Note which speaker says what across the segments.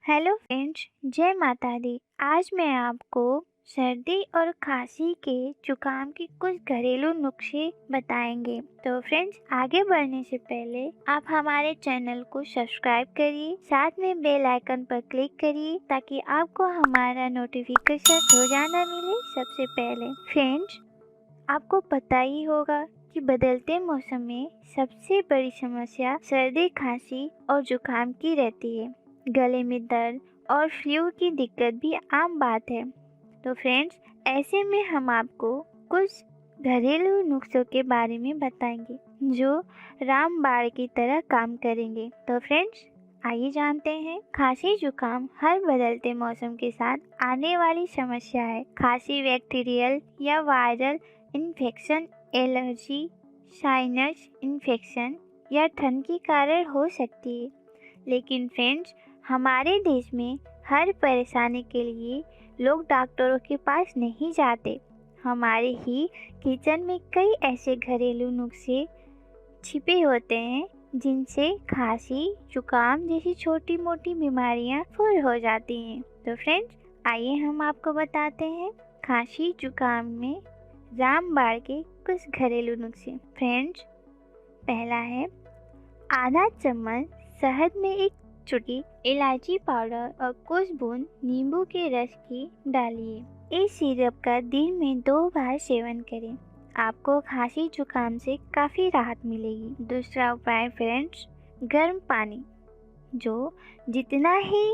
Speaker 1: Hello friends, जय माता दी। आज मैं आपको सर्दी और खांसी के जुकाम के कुछ घरेलू नुस्खे बताएंगे। तो फ्रेंड्स, आगे बढ़ने से पहले आप हमारे चैनल को सब्सक्राइब करिए, साथ में बेल आइकन पर क्लिक करिए ताकि आपको हमारा नोटिफिकेशन रोजाना मिले सबसे पहले। फ्रेंड्स, आपको पता ही होगा कि बदलते मौसम में सबसे बड़ी समस्या सर्दी, खांसी और जुकाम की रहती है। गले में दर्द और फ्लू की दिक्कत भी आम बात है। तो फ्रेंड्स, ऐसे में हम आपको कुछ घरेलू नुस्खों के बारे में बताएंगे जो रामबाण की तरह काम करेंगे। तो फ्रेंड्स, आइए जानते हैं। खांसी जुकाम हर बदलते मौसम के साथ आने वाली समस्या है। खांसी बैक्टीरियल या viral infection, allergy, sinus infection या ठंड के कारण हो सकती है। लेकिन फ्रेंड्स, हमारे देश में हर परेशानी के लिए लोग डॉक्टरों के पास नहीं जाते। हमारे ही किचन में कई ऐसे घरेलू नुस्खे छिपे होते हैं जिनसे खांसी, जुकाम जैसी छोटी मोटी बीमारियां दूर हो जाती हैं। तो फ्रेंड्स, आइए हम आपको बताते हैं खांसी जुकाम में रामबाण के कुछ घरेलू नुस्खे। फ्रेंड्स, पहला है आधा चम्मच शहद में एक चुटकी इलायची पाउडर और कुछ बूंद नींबू के रस की डालिए। इस सिरप का दिन में 2 बार सेवन करें। आपको खांसी जुकाम से काफ़ी राहत मिलेगी। दूसरा उपाय फ्रेंड्स, गर्म पानी। जो जितना ही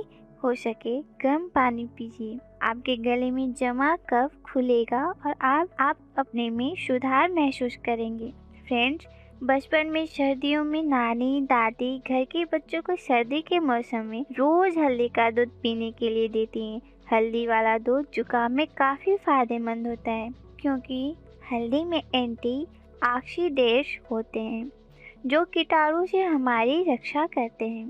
Speaker 1: हो सके गर्म पानी पीजिए। आपके गले में जमा कफ खुलेगा और आप अपने में सुधार महसूस करेंगे। फ्रेंड्स, बचपन में सर्दियों में नानी दादी घर के बच्चों को सर्दी के मौसम में रोज हल्दी का दूध पीने के लिए देती हैं। हल्दी वाला दूध जुकाम में काफ़ी फायदेमंद होता है क्योंकि हल्दी में एंटी ऑक्सीडेंट्स होते हैं जो कीटाणु से हमारी रक्षा करते हैं।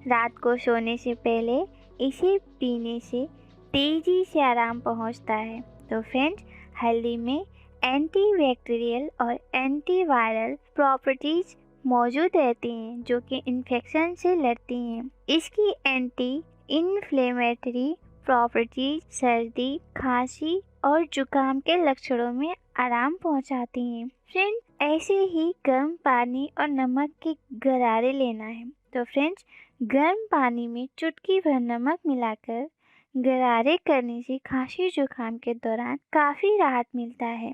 Speaker 1: रात को सोने से पहले इसे पीने से तेजी से आराम पहुंचता है। तो फ्रेंड्स, हल्दी में एंटीबैक्टीरियल और एंटीवायरल प्रॉपर्टीज मौजूद रहती हैं जो कि इन्फेक्शन से लड़ती हैं। इसकी एंटी इन्फ्लेमेटरी प्रॉपर्टीज सर्दी, खांसी और जुकाम के लक्षणों में आराम पहुंचाती हैं। फ्रेंड्स, ऐसे ही गर्म पानी और नमक के गरारे लेना है। तो फ्रेंड्स, गर्म पानी में चुटकी भर नमक मिलाकर गरारे करने से खांसी जुकाम के दौरान काफ़ी राहत मिलता है।